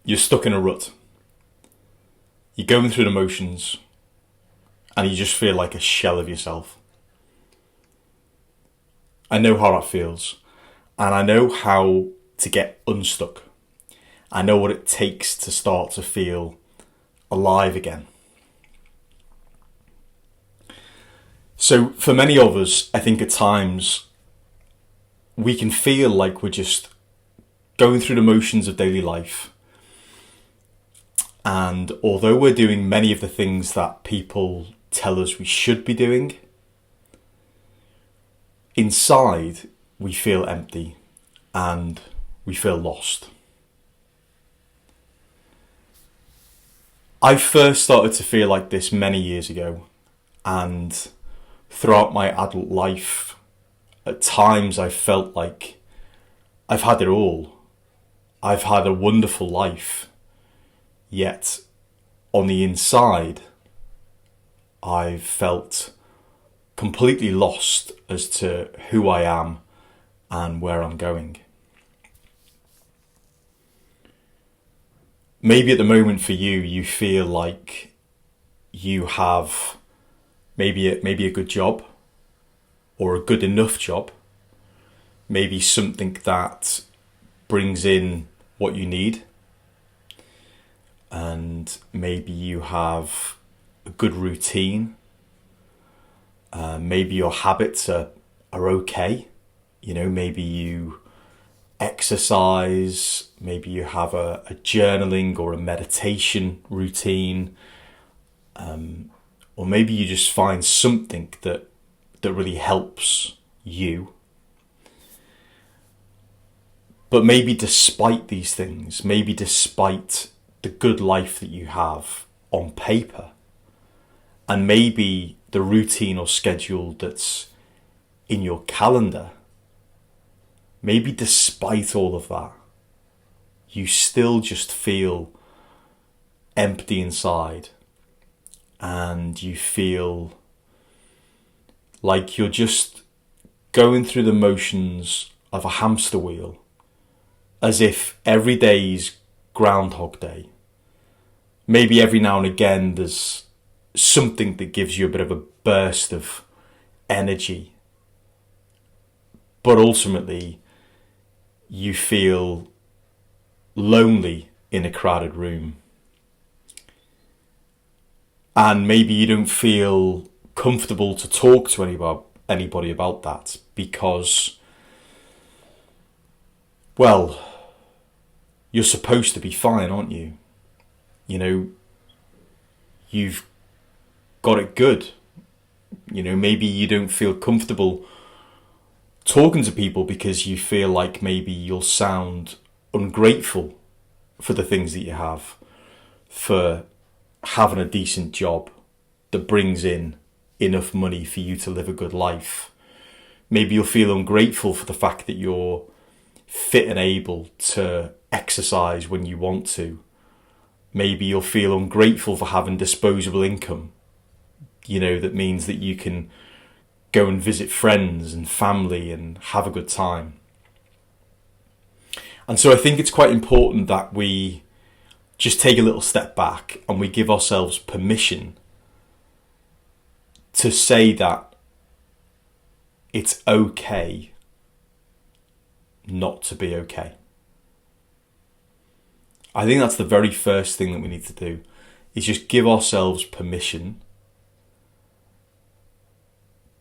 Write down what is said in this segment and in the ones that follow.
You're stuck in a rut. You're going through the motions and you just feel like a shell of yourself. I know how that feels, and I know how to get unstuck. I know what it takes to start to feel alive again. So for many of us, I think at times we can feel like we're just going through the motions of daily life. And although we're doing many of the things that people tell us we should be doing, inside we feel empty and we feel lost. I first started to feel like this many years ago, and throughout my adult life, at times I felt like I've had it all. I've had a wonderful life, yet on the inside, I've felt completely lost as to who I am and where I'm going. Maybe at the moment for you, you feel like you have maybe a good job or a good enough job, maybe something that brings in what you need, and maybe you have a good routine. Maybe your habits are okay. Maybe you exercise, maybe you have a journaling or a meditation routine, or maybe you just find something that really helps you. But maybe despite these things, maybe despite the good life that you have on paper, and maybe the routine or schedule that's in your calendar, maybe despite all of that, you still just feel empty inside, and you feel like you're just going through the motions of a hamster wheel, as if every day's Groundhog Day. Maybe every now and again there's something that gives you a bit of a burst of energy, but ultimately you feel lonely in a crowded room, and maybe you don't feel comfortable to talk to anybody about that because, well, you're supposed to be fine, aren't you? You've got it good. Maybe you don't feel comfortable talking to people because you feel like maybe you'll sound ungrateful for the things that you have, for having a decent job that brings in enough money for you to live a good life. Maybe you'll feel ungrateful for the fact that you're fit and able to exercise when you want to. Maybe you'll feel ungrateful for having disposable income. That means that you can go and visit friends and family and have a good time. And so I think it's quite important that we just take a little step back and we give ourselves permission to say that it's okay not to be okay. I think that's the very first thing that we need to do, is just give ourselves permission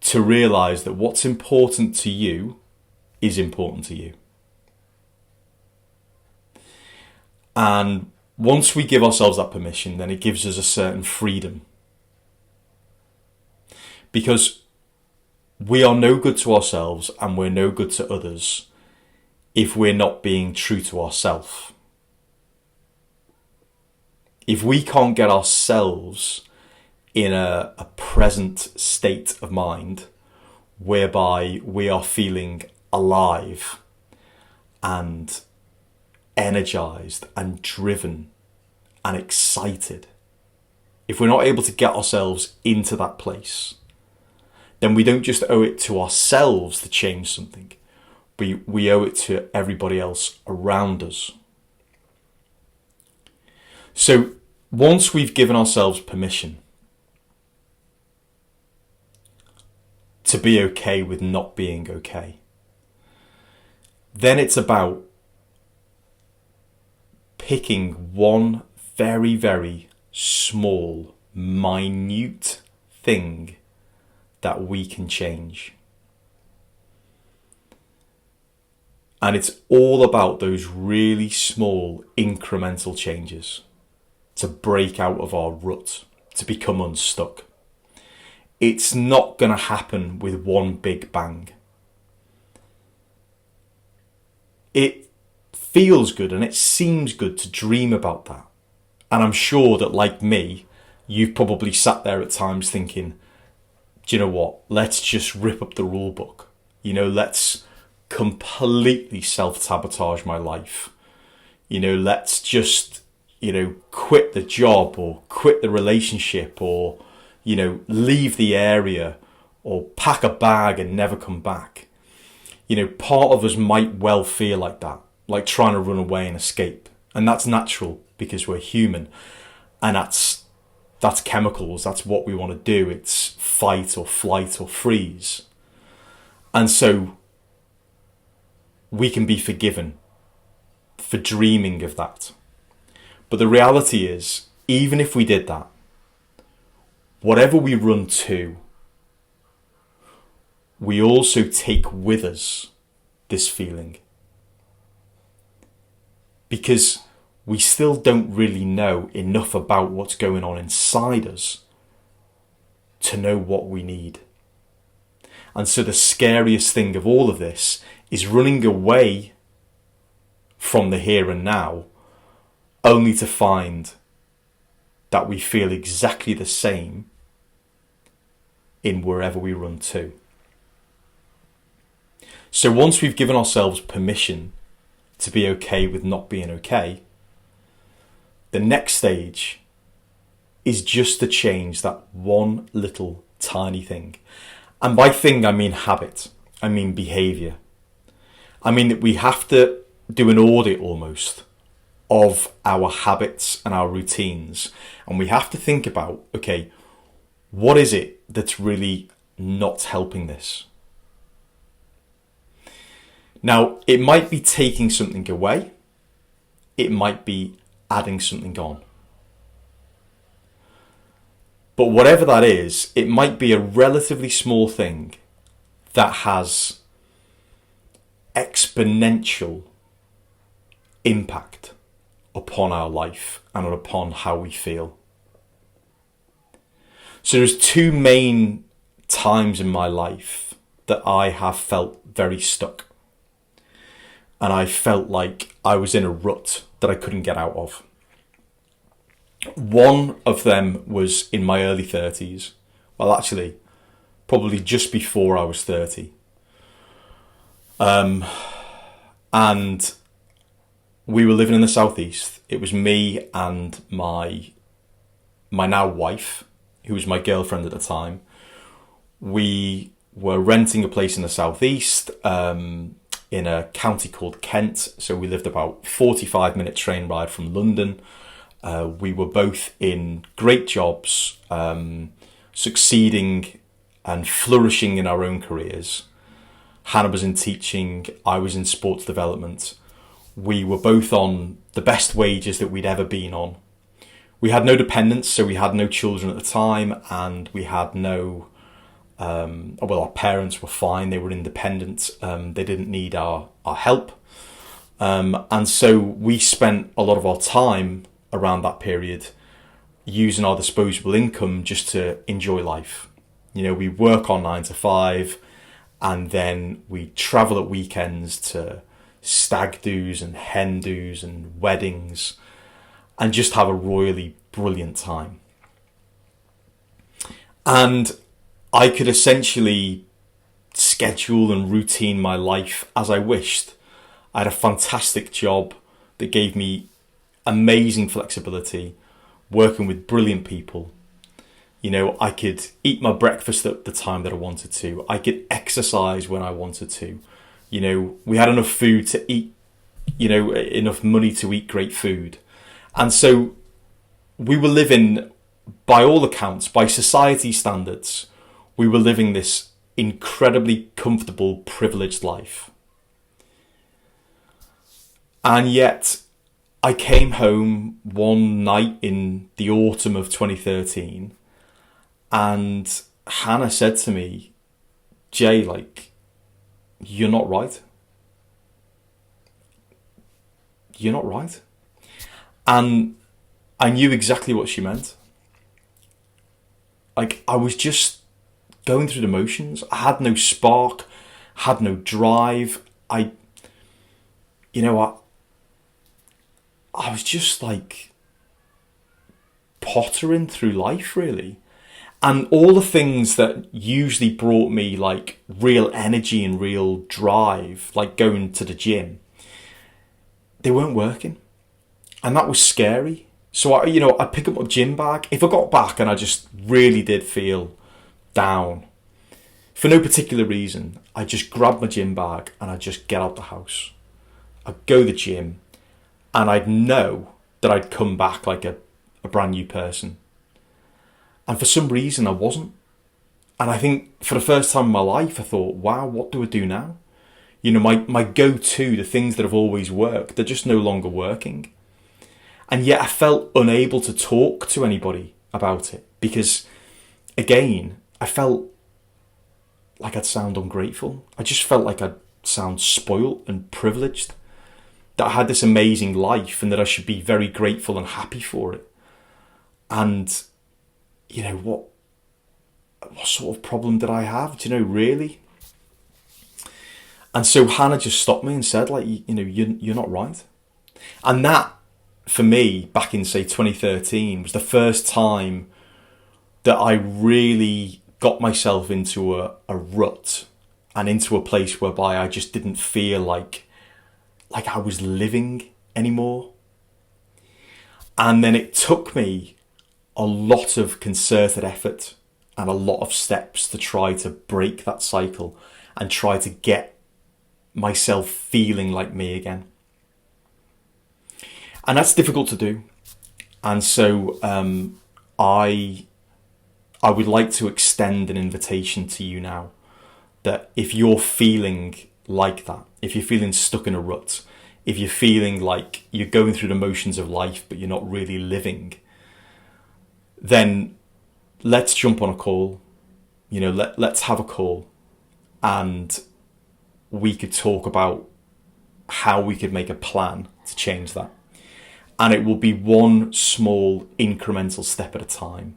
to realise that what's important to you is important to you. And once we give ourselves that permission, then it gives us a certain freedom. Because we are no good to ourselves and we're no good to others if we're not being true to ourselves. If we can't get ourselves in a present state of mind whereby we are feeling alive and energized and driven and excited, if we're not able to get ourselves into that place, then we don't just owe it to ourselves to change something, but we owe it to everybody else around us. So once we've given ourselves permission to be okay with not being okay, then it's about picking one very, very small, minute thing that we can change. And it's all about those really small incremental changes to break out of our rut, to become unstuck. It's not going to happen with one big bang. It feels good and it seems good to dream about that. And I'm sure that, like me, you've probably sat there at times thinking, do you know what? Let's just rip up the rule book. Let's completely self-sabotage my life. Let's just, quit the job or quit the relationship or, leave the area or pack a bag and never come back. Part of us might well feel like that, like trying to run away and escape. And that's natural because we're human. And that's chemicals. That's what we want to do. It's fight or flight or freeze. And so we can be forgiven for dreaming of that. But the reality is, even if we did that, whatever we run to, we also take with us this feeling. Because we still don't really know enough about what's going on inside us to know what we need. And so the scariest thing of all of this is running away from the here and now, only to find that we feel exactly the same in wherever we run to. So once we've given ourselves permission to be okay with not being okay, the next stage is just to change that one little tiny thing. And by thing, I mean habit. I mean behaviour. I mean that we have to do an audit almost of our habits and our routines. And we have to think about, okay, what is it that's really not helping this? Now, it might be taking something away. It might be adding something on. But whatever that is, it might be a relatively small thing that has exponential impact upon our life and upon how we feel. So there's two main times in my life that I have felt very stuck. And I felt like I was in a rut that I couldn't get out of. One of them was in my early 30s. Well, actually, probably just before I was 30. And we were living in the southeast. It was me and my now wife, who was my girlfriend at the time. We were renting a place in the southeast, in a county called Kent. So we lived about 45-minute train ride from London. We were both in great jobs, succeeding and flourishing in our own careers. Hannah was in teaching, I was in sports development. We were both on the best wages that we'd ever been on. We had no dependents, so we had no children at the time, and we had no... our parents were fine, they were independent, they didn't need our help. And so we spent a lot of our time around that period using our disposable income just to enjoy life. We work on 9 to 5, and then we travel at weekends to stag do's and hen do's and weddings and just have a royally brilliant time. And I could essentially schedule and routine my life as I wished. I had a fantastic job that gave me amazing flexibility, working with brilliant people. I could eat my breakfast at the time that I wanted to. I could exercise when I wanted to. We had enough food to eat, enough money to eat great food. And so we were living, by all accounts, by society standards, we were living this incredibly comfortable, privileged life. And yet, I came home one night in the autumn of 2013, and Hannah said to me, Jay, like, you're not right. You're not right. And I knew exactly what she meant. Like, I was just going through the motions. I had no spark, had no drive. I was just like pottering through life, really. And all the things that usually brought me like real energy and real drive, like going to the gym, they weren't working. And that was scary. So I pick up my gym bag. If I got back and I just really did feel down, for no particular reason, I just grab my gym bag and I just get out the house. I'd go to the gym and I'd know that I'd come back like a brand new person. And for some reason I wasn't. And I think for the first time in my life I thought, wow, what do I do now? My go-to, the things that have always worked, they're just no longer working. And yet I felt unable to talk to anybody about it because, again, I felt like I'd sound ungrateful. I just felt like I'd sound spoilt and privileged, that I had this amazing life and that I should be very grateful and happy for it. And, what sort of problem did I have? Do you know, really? And so Hannah just stopped me and said, like, you're not right. And that, for me, back in, say, 2013, was the first time that I really got myself into a rut and into a place whereby I just didn't feel like I was living anymore. And then it took me a lot of concerted effort and a lot of steps to try to break that cycle and try to get myself feeling like me again. And that's difficult to do. And so I would like to extend an invitation to you now, that if you're feeling like that, if you're feeling stuck in a rut, if you're feeling like you're going through the motions of life but you're not really living, then let's jump on a call. Let's have a call and we could talk about how we could make a plan to change that. And it will be one small incremental step at a time.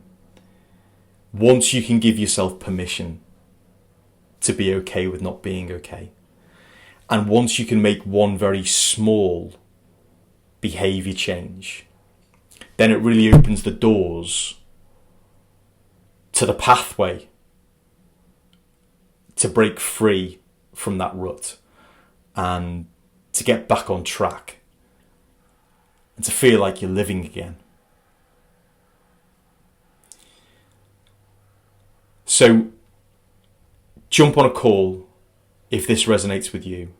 Once you can give yourself permission to be okay with not being okay, and once you can make one very small behaviour change, then it really opens the doors to the pathway to break free from that rut and to get back on track and to feel like you're living again. So jump on a call if this resonates with you.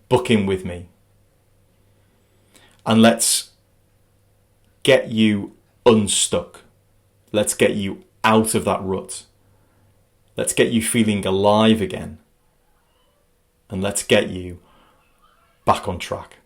Book in with me. And let's get you unstuck. Let's get you out of that rut. Let's get you feeling alive again. And let's get you back on track.